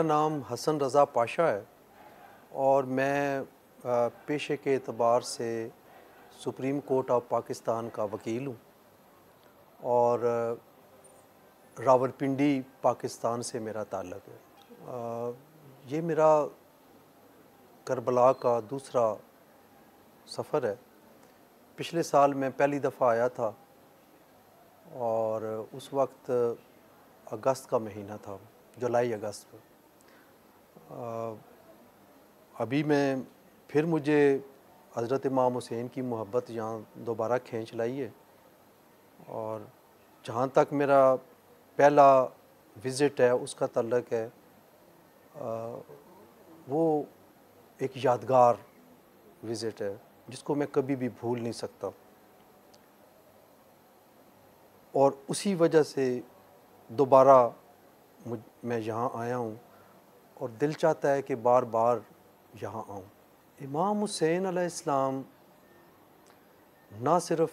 मेरा नाम हसन रज़ा पाशा है और मैं पेशे के एतबार से सुप्रीम कोर्ट ऑफ पाकिस्तान का वकील हूँ और रावलपिंडी पाकिस्तान से मेरा ताल्लुक़ है। ये मेरा करबला का दूसरा सफ़र है। पिछले साल मैं पहली दफ़ा आया था और उस वक्त अगस्त का महीना था, जुलाई अगस्त। अभी मैं फिर मुझे हज़रत इमाम हुसैन की मोहब्बत यहाँ दोबारा खींच लाई है और जहाँ तक मेरा पहला विज़िट है उसका ताल्लुक़ है, वो एक यादगार विज़िट है जिसको मैं कभी भी भूल नहीं सकता और उसी वजह से दोबारा मैं यहाँ आया हूँ और दिल चाहता है कि बार बार यहाँ आऊँ। इमाम हुसैन अलैहिस्सलाम ना सिर्फ़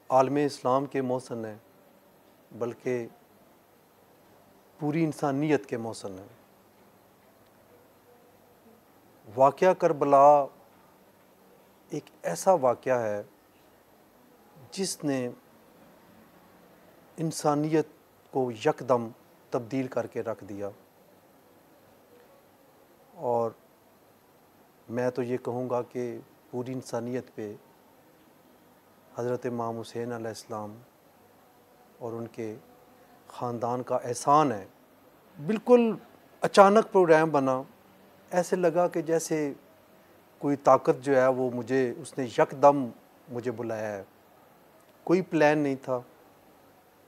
आलम इस्लाम के मौसन हैं बल्कि पूरी इंसानियत के मौसन हैं। वाक़या करबला एक ऐसा वाक़या है जिसने इंसानियत को यकदम तब्दील करके रख दिया और मैं तो ये कहूँगा कि पूरी इंसानियत पे हज़रत इमाम हुसैन अलैहिस्सलाम और उनके ख़ानदान का एहसान है। बिल्कुल अचानक प्रोग्राम बना, ऐसे लगा कि जैसे कोई ताकत जो है वो उसने यकदम मुझे बुलाया है। कोई प्लान नहीं था,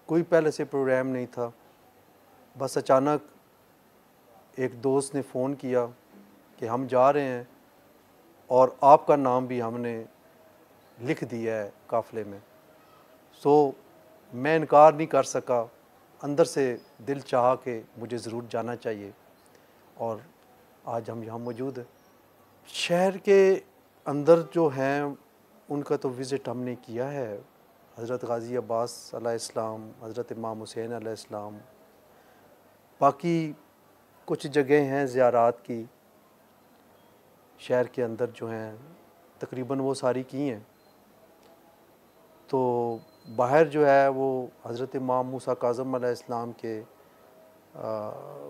कोई पहले से प्रोग्राम नहीं था, बस अचानक एक दोस्त ने फ़ोन किया कि हम जा रहे हैं और आपका नाम भी हमने लिख दिया है काफ़िले में। मैं इनकार नहीं कर सका, अंदर से दिल चाहा कि मुझे ज़रूर जाना चाहिए और आज हम यहाँ मौजूद हैं। शहर के अंदर जो हैं उनका तो विज़िट हमने किया है। हज़रत गाज़ी अब्बास अलैहिस्सलाम, हज़रत इमाम हुसैन अलैहिस्सलाम, बाकी कुछ जगह हैं ज़ियारात की शहर के अंदर जो हैं तकरीबन वो सारी की हैं। तो बाहर जो है वो हज़रत इमाम मूसा काज़म अलैहिस्सलाम के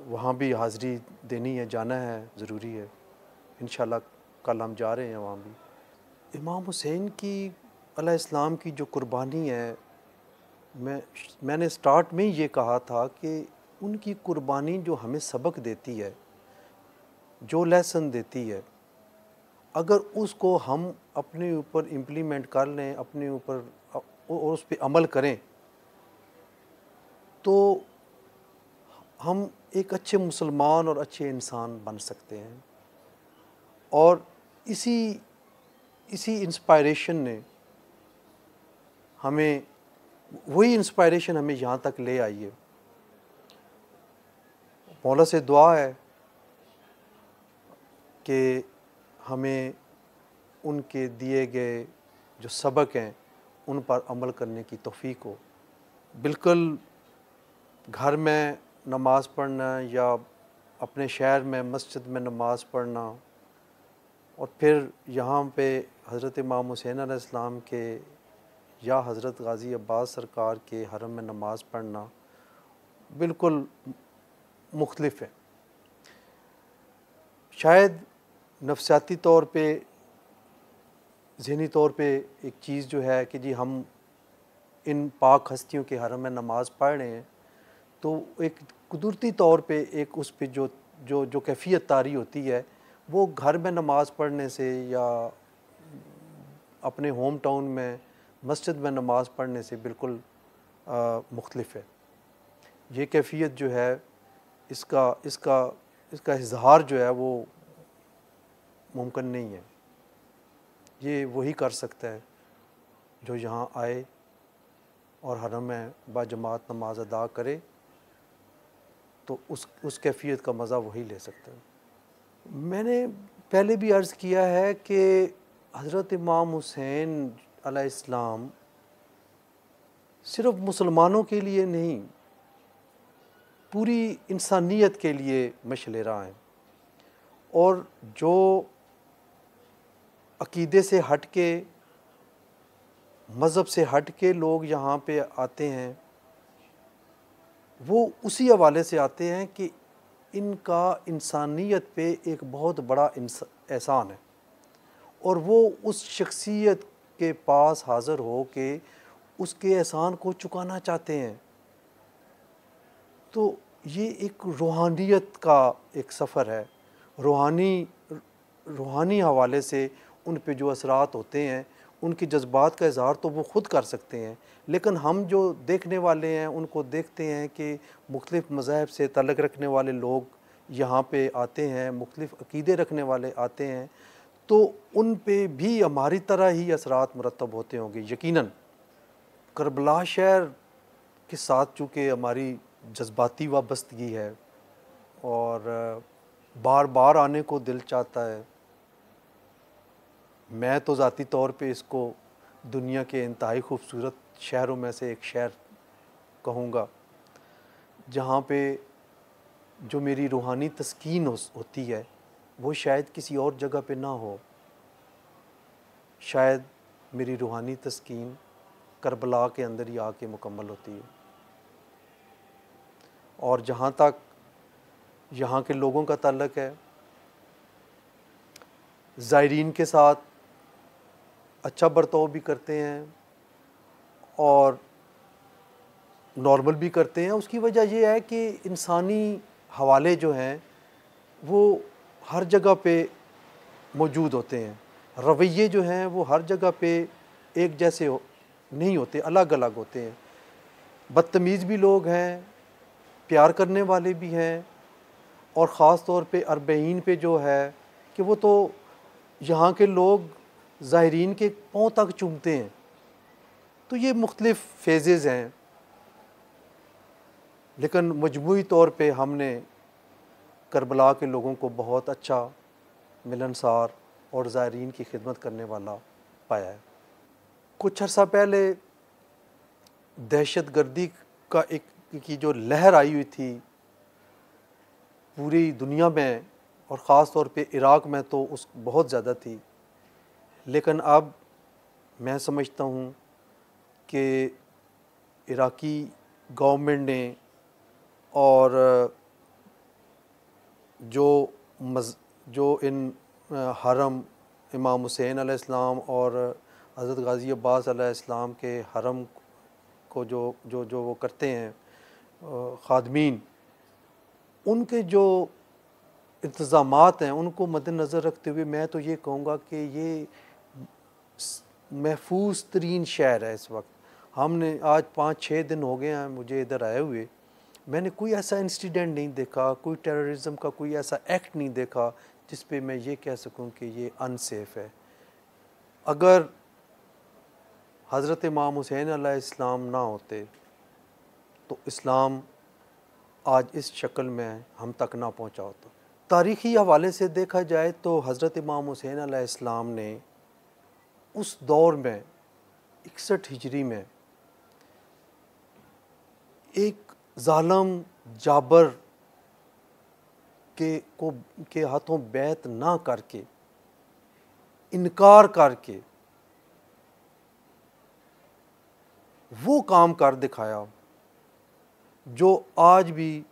वहाँ भी हाज़िरी देनी है, जाना है, ज़रूरी है। इंशाअल्लाह कल हम जा रहे हैं वहाँ भी। इमाम हुसैन की अलैहिस्सलाम की जो कुर्बानी है, मैंने स्टार्ट में ही ये कहा था कि उनकी कुर्बानी जो हमें सबक देती है, जो लेसन देती है, अगर उसको हम अपने ऊपर इम्प्लीमेंट कर लें, अपने ऊपर और उस पे अमल करें तो हम एक अच्छे मुसलमान और अच्छे इंसान बन सकते हैं। और इसी इंस्पायरेशन ने हमें, वही इंस्पायरेशन हमें यहाँ तक ले आई है। मौला से दुआ है कि हमें उनके दिए गए जो सबक हैं उन पर अमल करने की तौफ़ीक हो। बिल्कुल घर में नमाज़ पढ़ना या अपने शहर में मस्जिद में नमाज़ पढ़ना और फिर यहाँ पे हज़रत इमाम हुसैन अलैहिस्सलाम के या हज़रत गाज़ी अब्बास सरकार के हरम में नमाज़ पढ़ना बिल्कुल मुख्तलिफ़ है। शायद नफ़सियाती तौर पे, ज़हनी तौर पे एक चीज़ जो है कि जी हम इन पाक हस्तियों के हरम में नमाज़ पढ़ रहे हैं तो एक कुदरती तौर पे एक उस पे जो कैफ़ियत तारी होती है वो घर में नमाज़ पढ़ने से या अपने होम टाउन में मस्जिद में नमाज़ पढ़ने से बिल्कुल मुख्तलिफ़ है। ये कैफ़ियत जो है इसका इज़हार जो है वो मुमकिन नहीं है। ये वही कर सकता है जो यहाँ आए और हरम में बाजमात नमाज अदा करे, तो उस कैफ़ियत का मज़ा वही ले सकता है। मैंने पहले भी अर्ज़ किया है कि हज़रत इमाम हुसैन अलैहिस्सलाम सिर्फ़ मुसलमानों के लिए नहीं पूरी इंसानियत के लिए मशले राह हैं। और जो अकीदे से हट के, मज़हब से हट के लोग यहाँ पे आते हैं, वो उसी हवाले से आते हैं कि इनका इंसानियत पे एक बहुत बड़ा एहसान है, और वो उस शख्सियत के पास हाज़िर हो के उसके एहसान को चुकाना चाहते हैं। तो ये एक रूहानियत का एक सफ़र है। रूहानी हवाले से उन पे जो असरात होते हैं, उनके जज्बात का इज़हार तो वो ख़ुद कर सकते हैं, लेकिन हम जो देखने वाले हैं उनको देखते हैं कि मुख्तलिफ़ मज़ाहब से ताल्लुक़ रखने वाले लोग यहाँ पे आते हैं, मुख्तलिफ़ अक़ीदे रखने वाले आते हैं, तो उन पे भी हमारी तरह ही असरात मुरतब होते होंगे यकीनन। करबला शहर के साथ चूँकि हमारी जज्बाती वाबस्तगी है और बार बार आने को दिल चाहता है। मैं तो ज़ाती तौर पे इसको दुनिया के इंतहाई खूबसूरत शहरों में से एक शहर कहूँगा, जहाँ पे जो मेरी रूहानी तस्कीन होती है वो शायद किसी और जगह पे ना हो। शायद मेरी रूहानी तस्कीन करबला के अंदर ही आके मुकम्मल होती है। और जहाँ तक यहाँ के लोगों का ताल्लुक़ है, ज़ायरीन के साथ अच्छा बर्ताव भी करते हैं और नॉर्मल भी करते हैं। उसकी वजह ये है कि इंसानी हवाले जो हैं वो हर जगह पे मौजूद होते हैं। रवैये जो हैं वो हर जगह पे एक जैसे नहीं होते, अलग अलग होते हैं। बदतमीज़ भी लोग हैं, प्यार करने वाले भी हैं, और ख़ास तौर पे अरबईन पे जो है कि वो तो यहाँ के लोग ज़ायरीन के पाँव तक चूमते हैं। तो ये मुख्तलिफ़ फ़ेज़ेज़ हैं, लेकिन मजमूई तौर पे हमने करबला के लोगों को बहुत अच्छा, मिलनसार और ज़ायरीन की खिदमत करने वाला पाया है। कुछ अर्सा पहले दहशत गर्दी का की जो लहर आई हुई थी पूरी दुनिया में, और ख़ास तौर पे इराक़ में तो उस बहुत ज़्यादा थी, लेकिन अब मैं समझता हूँ कि इराक़ी गवर्नमेंट ने और जो इन हरम इमाम हुसैन अलैहिस्सलाम और हज़रत गाज़ी अब्बास अलैहिस्सलाम के हरम को जो वो करते हैं ख़ादमीन, उनके जो इंतज़ामात हैं उनको मद्देनज़र रखते हुए मैं तो ये कहूँगा कि ये महफूज तरीन शहर है इस वक्त। हमने आज 5-6 दिन हो गए हैं मुझे इधर आए हुए, मैंने कोई ऐसा इंसिडेंट नहीं देखा, कोई टेररिज्म का कोई ऐसा एक्ट नहीं देखा जिस पे मैं ये कह सकूं कि ये अनसेफ है। अगर हज़रत इमाम हुसैन अलैहिस्सलाम ना होते तो इस्लाम आज इस शक्ल में हम तक ना पहुंचा होता। तारीख़ी हवाले से देखा जाए तो हज़रत इमाम हुसैन अलैहिस्सलाम ने उस दौर में 61 हिजरी में एक ज़ालिम जाबर के हाथों बैत ना करके, इनकार करके वो काम कर दिखाया जो आज भी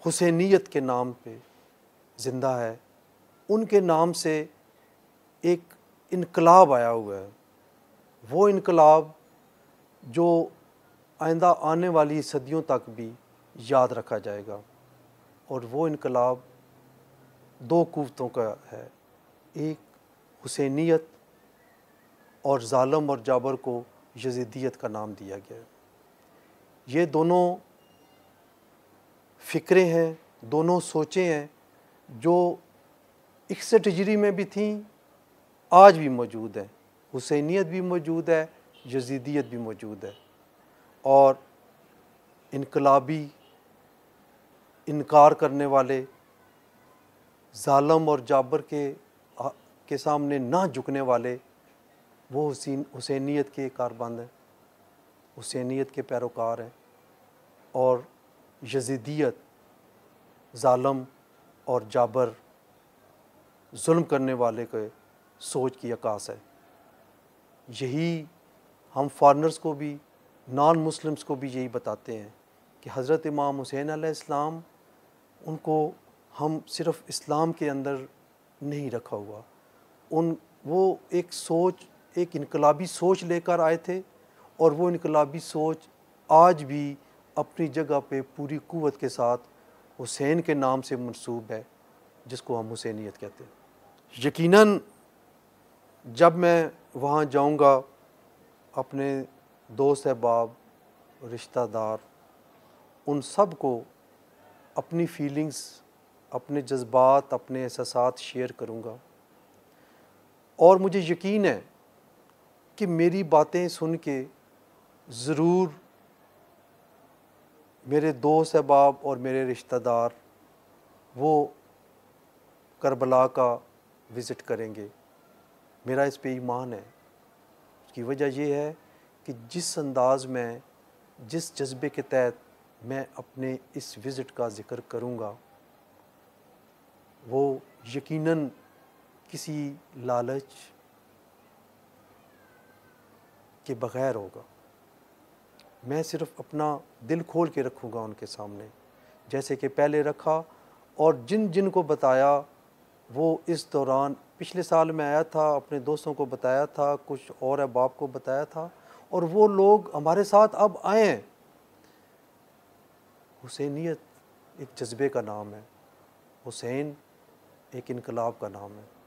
हुसैनियत के नाम पे ज़िंदा है। उनके नाम से एक इनकलाब आया हुआ है, वो इनकलाब जो आइंदा आने वाली सदियों तक भी याद रखा जाएगा। और वो इनकलाब 2 क़ुव्वतों का है, एक हुसैनियत और ज़ालिम और जाबर को यज़ीदियत का नाम दिया गया है। ये दोनों फ़िक्रें हैं, दोनों सोचें हैं जो 61 हिजरी में भी थीं, आज भी मौजूद है। हुसैनियत भी मौजूद है, यज़ीदियत भी मौजूद है। और इनकलाबी, इनकार करने वाले, ज़ालिम और जाबर के सामने ना झुकने वाले, वो हुसैनियत के कारबंद हैं, हुसैनियत के पैरोकार हैं। और यजीदियत, ज़ालम और जाबर, जुल्म करने वाले के सोच की अक्कास है। यही हम फॉरेनर्स को भी, नॉन मुस्लिम्स को भी यही बताते हैं कि हज़रत इमाम हुसैन अलैहिस्सलाम, उनको हम सिर्फ़ इस्लाम के अंदर नहीं रखा हुआ, वो एक सोच, एक इनकलाबी सोच लेकर आए थे, और वो इनकलाबी सोच आज भी अपनी जगह पे पूरी क़ुव्वत के साथ हुसैन के नाम से मंसूब है, जिसको हम हुसैनियत कहते हैं। यकीनन जब मैं वहाँ जाऊँगा, अपने दोस्त अहबाब, रिश्तेदार, उन सब को अपनी फ़ीलिंग्स, अपने जज्बात, अपने एहसासात शेयर करूँगा, और मुझे यकीन है कि मेरी बातें सुन के ज़रूर मेरे दोस्त अहबाब और मेरे रिश्तेदार वो करबला का विज़िट करेंगे। मेरा इस पे ईमान है। उसकी वजह ये है कि जिस अंदाज़ में, जिस जज्बे के तहत मैं अपने इस विज़िट का ज़िक्र करूँगा, वो यकीनन किसी लालच के बग़ैर होगा। मैं सिर्फ़ अपना दिल खोल के रखूँगा उनके सामने, जैसे कि पहले रखा, और जिन जिन को बताया वो इस दौरान, पिछले साल मैं आया था, अपने दोस्तों को बताया था, कुछ और अहबाब को बताया था, और वो लोग हमारे साथ अब आए हैं। हुसैनियत एक जज्बे का नाम है, हुसैन एक इनकलाब का नाम है।